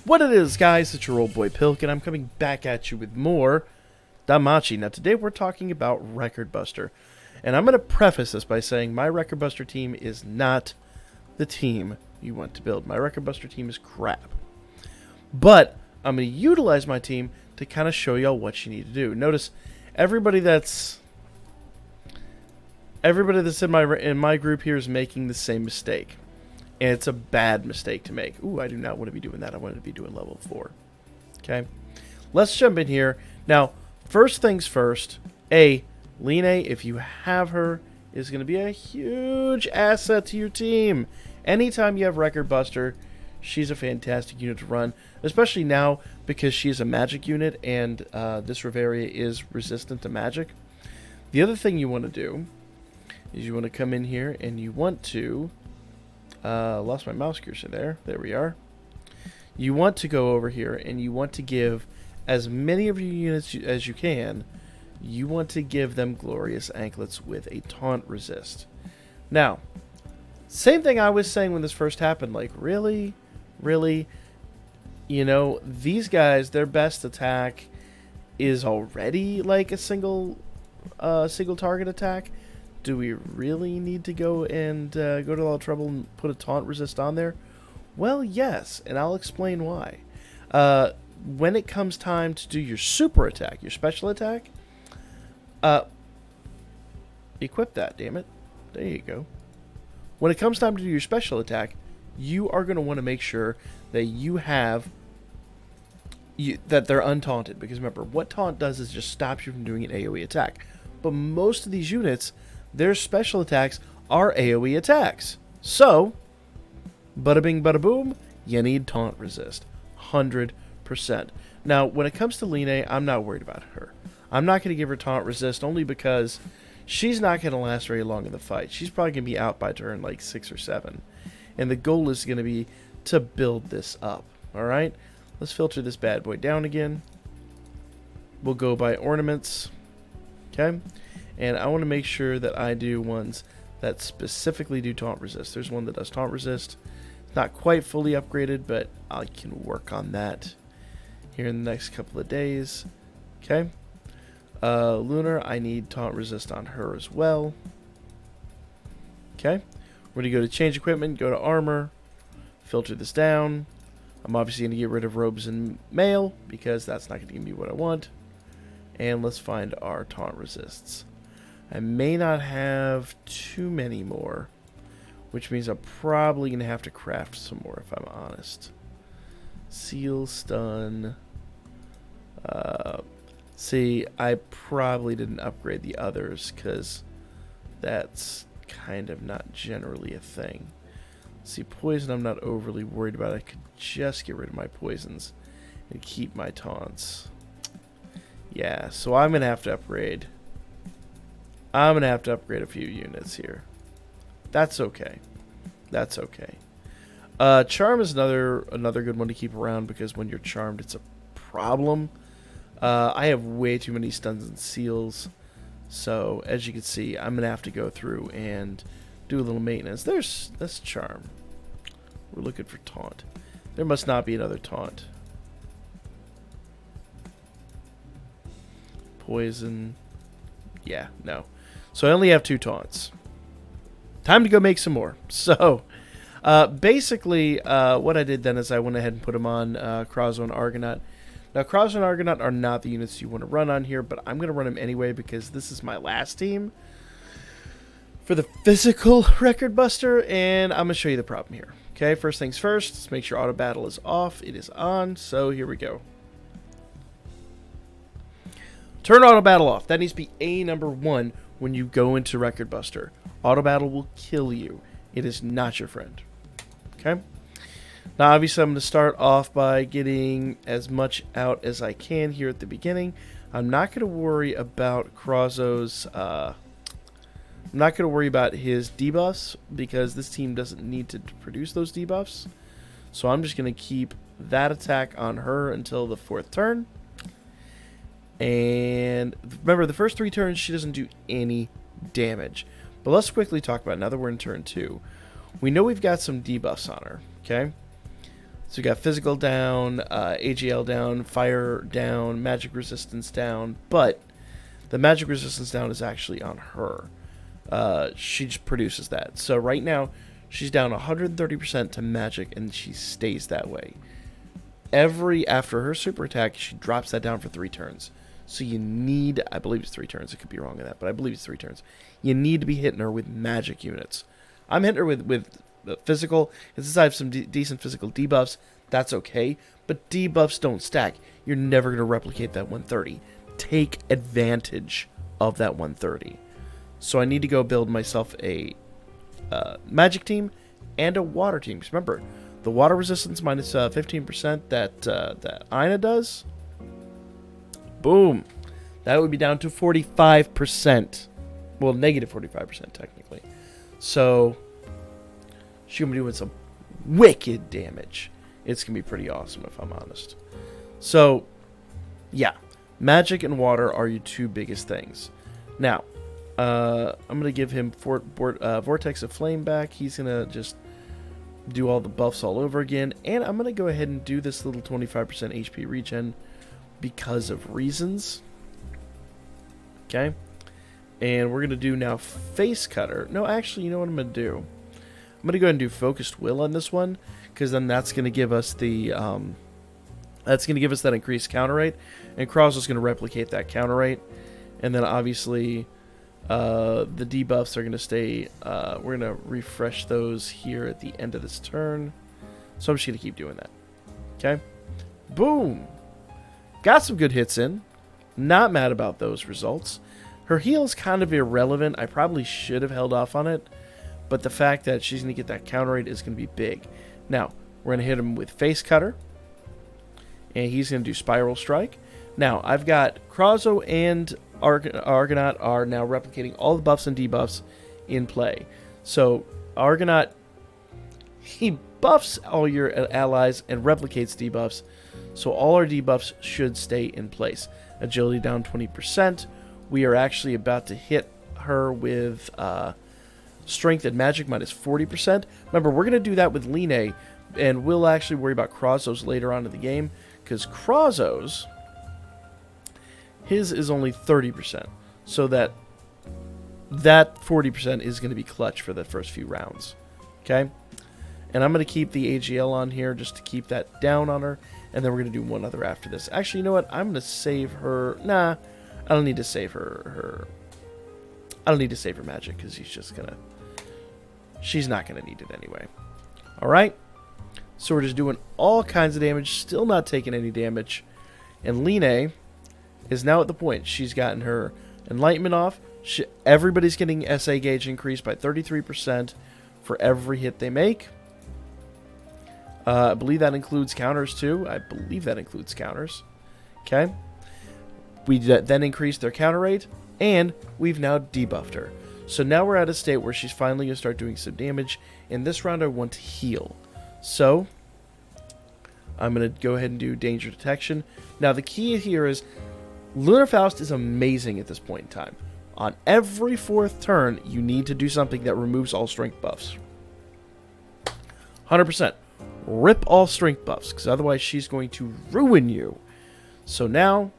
What it is, guys, it's your old boy Pilk, and I'm coming back at you with more Danmachi. Now, today we're talking about Record Buster, and I'm going to preface this by saying my Record Buster team is not the team you want to build. My Record Buster team is crap. But I'm going to utilize my team to kind of show y'all what you need to do. Notice everybody that's in my group here is making the same mistake. And it's a bad mistake to make. Ooh, I do not want to be doing that. I want to be doing level 4. Okay. Let's jump in here. Now, first things first. Line, if you have her, is going to be a huge asset to your team. Anytime you have Record Buster, she's a fantastic unit to run. Especially now because she is a magic unit and this Reveria is resistant to magic. The other thing you want to do is you want to come in here and you want to... lost my mouse cursor there. There we are. You want to go over here and you want to give as many of your units as you can. You want to give them glorious anklets with a taunt resist. Now, same thing I was saying when this first happened. Like, really? You know, these guys, their best attack is already like a single target attack. Do we really need to go and go to all the trouble and put a taunt resist on there? Well, yes, and I'll explain why. When it comes time to do your super attack, your special attack, equip that, damn it. There you go. When it comes time to do your special attack, you are going to want to make sure that you have... that they're untaunted. Because remember, what taunt does is just stops you from doing an AoE attack. But most of these units... their special attacks are AoE attacks. So, bada bing, bada boom, you need taunt resist. 100%. Now, when it comes to Line, I'm not worried about her. I'm not going to give her taunt resist only because she's not going to last very long in the fight. She's probably going to be out by turn like 6 or 7. And the goal is going to be to build this up. Alright? Let's filter this bad boy down again. We'll go by ornaments. Okay? And I want to make sure that I do ones that specifically do taunt resist. There's one that does taunt resist. It's not quite fully upgraded, but I can work on that here in the next couple of days. Okay. Lunar, I need taunt resist on her as well. Okay. We're going to go to change equipment, go to armor, filter this down. I'm obviously going to get rid of robes and mail because that's not going to give me what I want. And let's find our taunt resists. I may not have too many more, which means I'm probably going to have to craft some more if I'm honest. Seal, stun. See, I probably didn't upgrade the others because that's kind of not generally a thing. See, poison I'm not overly worried about. I could just get rid of my poisons and keep my taunts. Yeah, so I'm going to have to upgrade. I'm going to have to upgrade a few units here. That's okay. That's okay. Charm is another good one to keep around because when you're charmed, it's a problem. I have way too many stuns and seals. So, as you can see, I'm going to have to go through and do a little maintenance. That's charm. We're looking for taunt. There must not be another taunt. Poison. Yeah, no. So I only have 2 taunts. Time to go make some more. So, basically, what I did then is I went ahead and put them on Krazo and Argonaut. Now, Krazo and Argonaut are not the units you want to run on here, but I'm going to run them anyway because this is my last team for the physical Record Buster, and I'm going to show you the problem here. Okay, first things first, let's make sure auto battle is off. It is on, so here we go. Turn auto battle off. That needs to be A number 1 when you go into Record Buster. Auto battle will kill you. It is not your friend. Okay? Now, obviously, I'm going to start off by getting as much out as I can here at the beginning. I'm not going to worry about Krazo's... I'm not going to worry about his debuffs because this team doesn't need to produce those debuffs. So I'm just going to keep that attack on her until the 4th turn. And remember, the first 3 turns, she doesn't do any damage. But let's quickly talk about it now that we're in turn 2. We know we've got some debuffs on her, okay? So we got physical down, AGL down, fire down, magic resistance down, but the magic resistance down is actually on her. She just produces that. So right now, she's down 130% to magic, and she stays that way. After her super attack, she drops that down for 3 turns. So you need, I believe it's 3 turns. I could be wrong on that, but I believe it's 3 turns. You need to be hitting her with magic units. I'm hitting her with physical. And since I have some decent physical debuffs, that's okay. But debuffs don't stack. You're never going to replicate that 130. Take advantage of that 130. So I need to go build myself a magic team and a water team. Because remember, the water resistance minus 15% that Ina does. Boom. That would be down to 45%. Well, negative 45% technically. So she's going to be doing some wicked damage. It's going to be pretty awesome if I'm honest. So, yeah. Magic and water are your 2 biggest things. Now, I'm going to give him Vortex of Flame back. He's going to just do all the buffs all over again. And I'm going to go ahead and do this little 25% HP regen because of reasons. Okay. And we're going to do now Face Cutter. No, actually, you know what I'm going to do? I'm going to go ahead and do Focused Will on this one, because then that's going to give us the that increased counter rate, and Cross is going to replicate that counter rate, and then obviously the debuffs are going to stay. We're going to refresh those here at the end of this turn, so I'm just going to keep doing that. Okay, boom, got some good hits in. Not mad about those results. Her heal is kind of irrelevant. I probably should have held off on it, but the fact that she's going to get that counter rate is going to be big. Now, we're going to hit him with Face Cutter, and he's going to do Spiral Strike. Now, I've got Krazo and Argonaut are now replicating all the buffs and debuffs in play. So, Argonaut, he buffs all your allies and replicates debuffs, so all our debuffs should stay in place. Agility down 20%. We are actually about to hit her with Strength and Magic minus 40%. Remember, we're going to do that with Line, and we'll actually worry about Krazo's later on in the game, because Krazo's, his is only 30%. So that 40% is going to be clutch for the first few rounds. Okay? And I'm going to keep the AGL on here just to keep that down on her, and then we're going to do one other after this. Actually, you know what? I'm going to save her. Nah, I don't need to save her. I don't need to save her magic, because she's not going to need it anyway. Alright? So we're just doing all kinds of damage, still not taking any damage. And Line is now at the point. She's gotten her Enlightenment off. Everybody's getting SA gauge increased by 33% for every hit they make. I believe that includes counters too. Okay. We then increased their counter rate, and we've now debuffed her. So now we're at a state where she's finally going to start doing some damage. In this round, I want to heal. So I'm going to go ahead and do Danger Detection. Now, the key here is Lunar Faust is amazing at this point in time. On every 4th turn, you need to do something that removes all strength buffs. 100%. Rip all strength buffs, because otherwise she's going to ruin you. So now,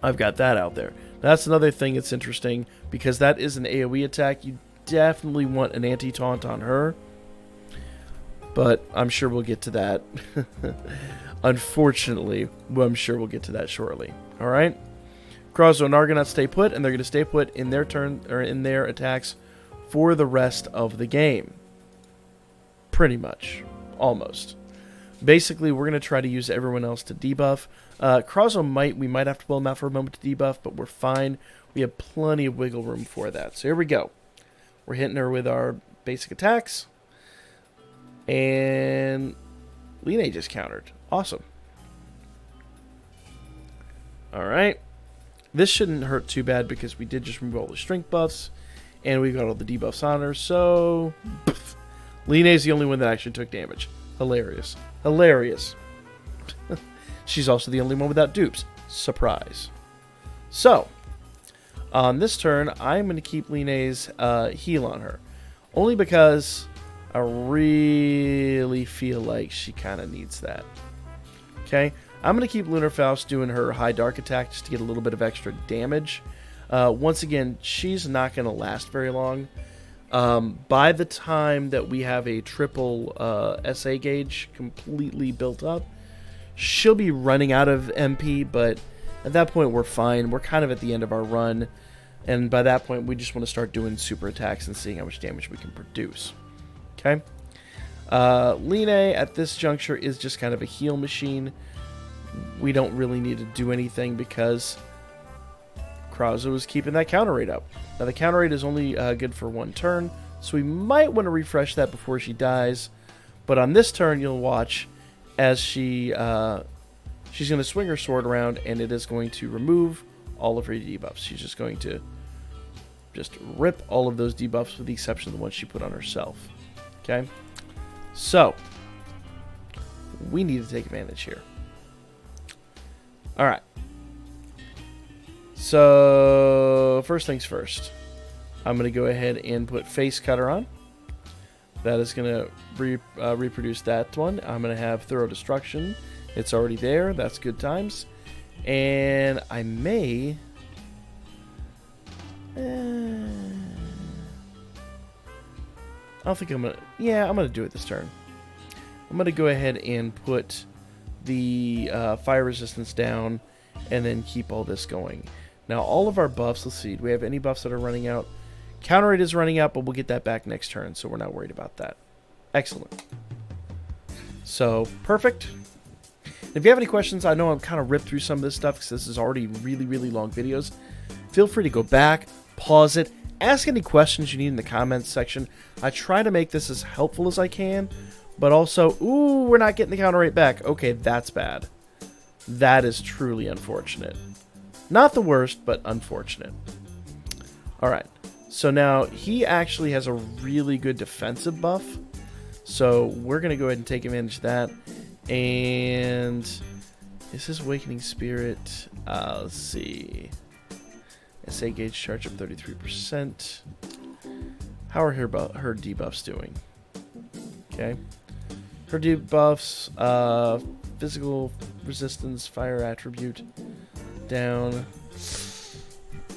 I've got that out there. That's another thing that's interesting, because that is an AoE attack. You definitely want an anti-taunt on her. But I'm sure we'll get to that. Unfortunately, I'm sure we'll get to that shortly. Alright? Krazo and Argonaut stay put, and they're going to stay put in their turn, or in their attacks for the rest of the game. Pretty much. Almost. Basically, we're going to try to use everyone else to debuff. Krazo we might have to pull him out for a moment to debuff, but we're fine. We have plenty of wiggle room for that. So here we go. We're hitting her with our basic attacks. And Line just countered. Awesome. Alright. This shouldn't hurt too bad because we did just remove all the strength buffs. And we got all the debuffs on her. So, Line is the only one that actually took damage. Hilarious. Hilarious. She's also the only one without dupes. Surprise. So, on this turn, I'm going to keep Line's heal on her. Only because I really feel like she kind of needs that. Okay, I'm going to keep Lunar Faust doing her high dark attack just to get a little bit of extra damage. Once again, she's not going to last very long. By the time that we have a triple SA gauge completely built up, she'll be running out of MP, but at that point we're fine. We're kind of at the end of our run, and by that point we just want to start doing super attacks and seeing how much damage we can produce. Okay? Line at this juncture is just kind of a heal machine. We don't really need to do anything because Krauser is keeping that counter rate up. Now the counter rate is only good for one turn, so we might want to refresh that before she dies. But on this turn, you'll watch as she's going to swing her sword around, and it is going to remove all of her debuffs. She's just going to rip all of those debuffs with the exception of the ones she put on herself. Okay? So, we need to take advantage here. Alright. So, first things first. I'm going to go ahead and put Face Cutter on. That is going to reproduce that one. I'm going to have Thorough Destruction. It's already there. That's good times. And I may... I don't think I'm going to... Yeah, I'm going to do it this turn. I'm going to go ahead and put the fire resistance down and then keep all this going. Now, all of our buffs, let's see. Do we have any buffs that are running out? Counter rate is running out, but we'll get that back next turn, so we're not worried about that. Excellent. So, perfect. If you have any questions, I know I'm kind of ripped through some of this stuff because this is already really, really long videos. Feel free to go back, pause it, ask any questions you need in the comments section. I try to make this as helpful as I can, but also, ooh, we're not getting the counter rate back. Okay, that's bad. That is truly unfortunate. Not the worst, but unfortunate. Alright, so now he actually has a really good defensive buff. So we're going to go ahead and take advantage of that. And is his Awakening Spirit? Let's see. SA gauge charge up 33%. How are her debuffs doing? Okay. Her debuffs, physical resistance, fire attribute, down.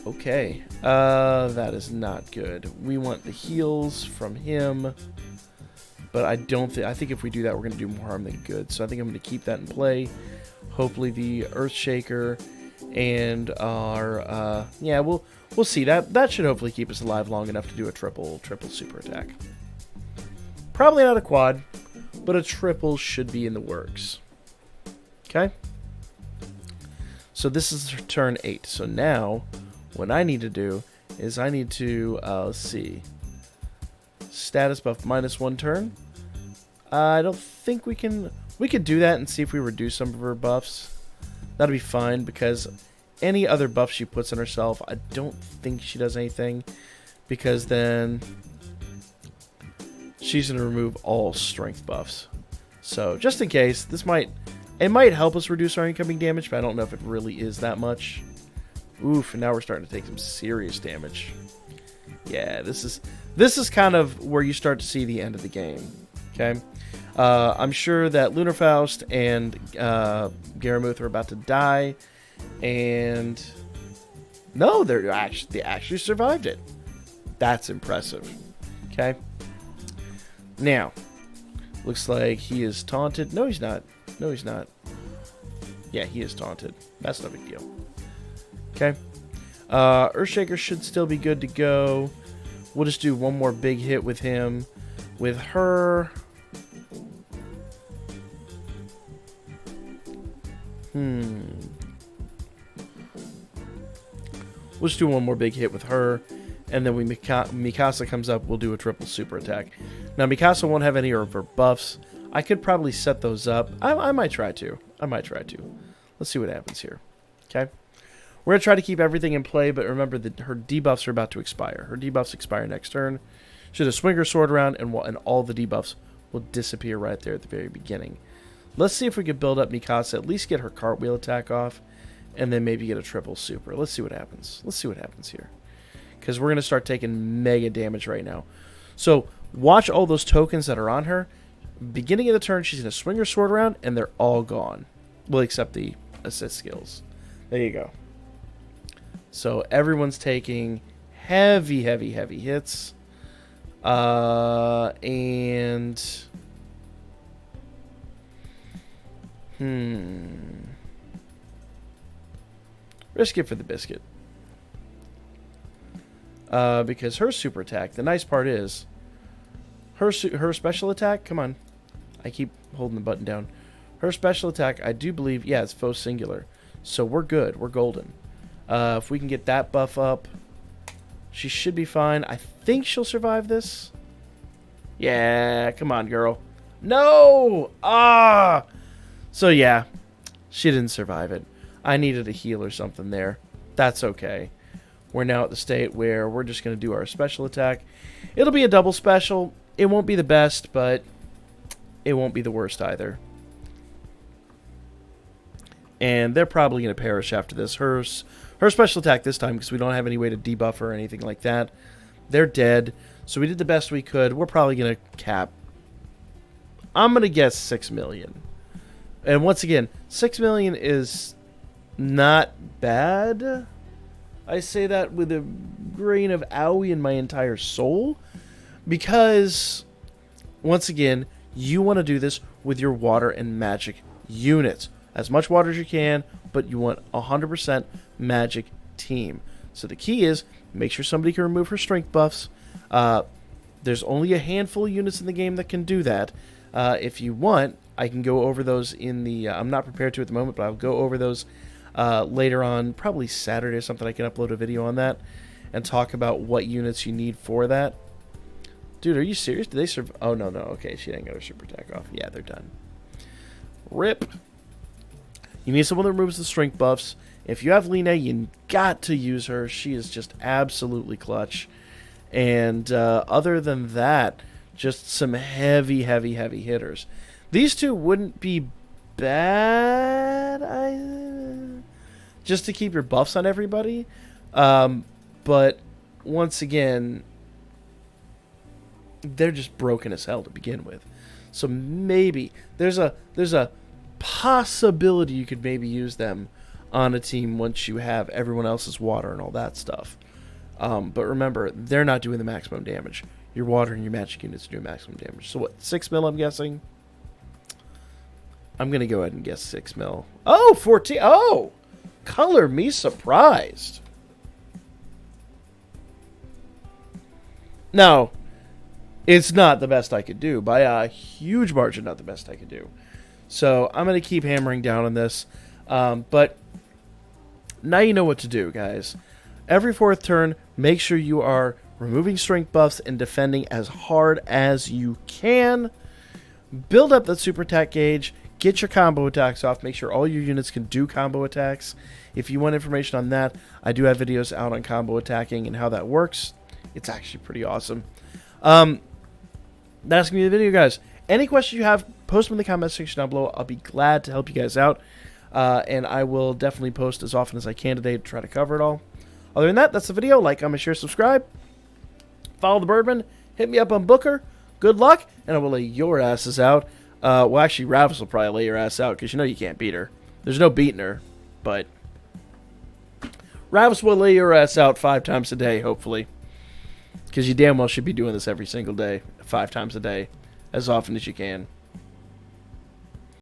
Okay. That is not good. We want the heals from him. But I think if we do that, we're going to do more harm than good. So I think I'm going to keep that in play. Hopefully the Earthshaker and our, yeah, we'll see. That should hopefully keep us alive long enough to do a triple super attack. Probably not a quad, but a triple should be in the works. Okay? So this is turn 8. So now, what I need to do is I need to, let's see. Status buff -1 turn. I don't think we can... We could do that and see if we reduce some of her buffs. That'll be fine because any other buff she puts on herself, I don't think she does anything. Because then she's going to remove all strength buffs. So just in case, it might help us reduce our incoming damage, but I don't know if it really is that much. Oof, and now we're starting to take some serious damage. Yeah, this is kind of where you start to see the end of the game. Okay, I'm sure that Lunar Faust and Garamuth are about to die, and no, they actually survived it. That's impressive. Okay, now looks like he is taunted. No, he's not. No, he's not. Yeah, he is taunted. That's no big deal. Okay. Earthshaker should still be good to go. We'll just do one more big hit with him. With her... We'll just do one more big hit with her. And then when Mikasa comes up, we'll do a triple super attack. Now, Mikasa won't have any of her buffs. I could probably set those up. I might try to. Let's see what happens here. Okay? We're going to try to keep everything in play, but remember that her debuffs are about to expire. Her debuffs expire next turn. She'll just swing her sword around, and all the debuffs will disappear right there at the very beginning. Let's see if we can build up Mikasa, at least get her cartwheel attack off, and then maybe get a triple super. Let's see what happens. Let's see what happens here. Because we're going to start taking mega damage right now. So Watch all those tokens that are on her. Beginning of the turn, she's going to swing her sword around, and they're all gone. Well, except the assist skills. There you go. So everyone's taking heavy, heavy, heavy hits. And... Risk it for the biscuit. Because her super attack, the nice part is, her special attack, come on. I keep holding the button down. Her special attack, I do believe, yeah, it's faux singular. So we're good. We're golden. If we can get that buff up, she should be fine. I think she'll survive this. Yeah, come on, girl. No! Ah! So, yeah, she didn't survive it. I needed a heal or something there. That's okay. We're now at the state where we're just going to do our special attack. It'll be a double special. It won't be the best, but it won't be the worst either. And they're probably going to perish after this. Her special attack this time, because we don't have any way to debuff her or anything like that. They're dead. So we did the best we could. We're probably going to cap. I'm going to guess 6 million. And once again, 6 million is not bad. I say that with a grain of owie in my entire soul. Because, once again, you want to do this with your water and magic units. As much water as you can, but you want 100% magic team. So the key is, make sure somebody can remove her strength buffs. There's only a handful of units in the game that can do that. If you want, I can go over those in the... I'm not prepared to at the moment, but I'll go over those later on, probably Saturday or something. I can upload a video on that and talk about what units you need for that. Dude, are you serious? Did they survive? Oh, no. Okay, she didn't get her super attack off. Yeah, they're done. RIP. You need someone that removes the strength buffs. If you have Lena, you got to use her. She is just absolutely clutch. And other than that, just some heavy, heavy, heavy hitters. These two wouldn't be bad, just to keep your buffs on everybody. But once again, they're just broken as hell to begin with. So maybe there's a possibility you could maybe use them on a team once you have everyone else's water and all that stuff. But remember, they're not doing the maximum damage. Your water and your magic units do maximum damage. So what, 6 mil I'm guessing? I'm going to go ahead and guess 6 mil. Oh, 14. Oh, color me surprised. No, it's not the best I could do. By a huge margin, not the best I could do. So I'm going to keep hammering down on this. But now you know what to do, guys. Every 4th turn, make sure you are removing strength buffs and defending as hard as you can. Build up that super attack gauge. Get your combo attacks off. Make sure all your units can do combo attacks. If you want information on that, I do have videos out on combo attacking and how that works. It's actually pretty awesome. That's going to be the video, guys. Any questions you have, post them in the comment section down below. I'll be glad to help you guys out. And I will definitely post as often as I can today to try to cover it all. Other than that, that's the video. Like, comment, share, subscribe. Follow the Birdman. Hit me up on Booker. Good luck, and I will lay your asses out. Well, actually, Ravis will probably lay your ass out, because you know you can't beat her. There's no beating her, but Ravis will lay your ass out 5 times a day, hopefully. Because you damn well should be doing this every single day, 5 times a day, as often as you can.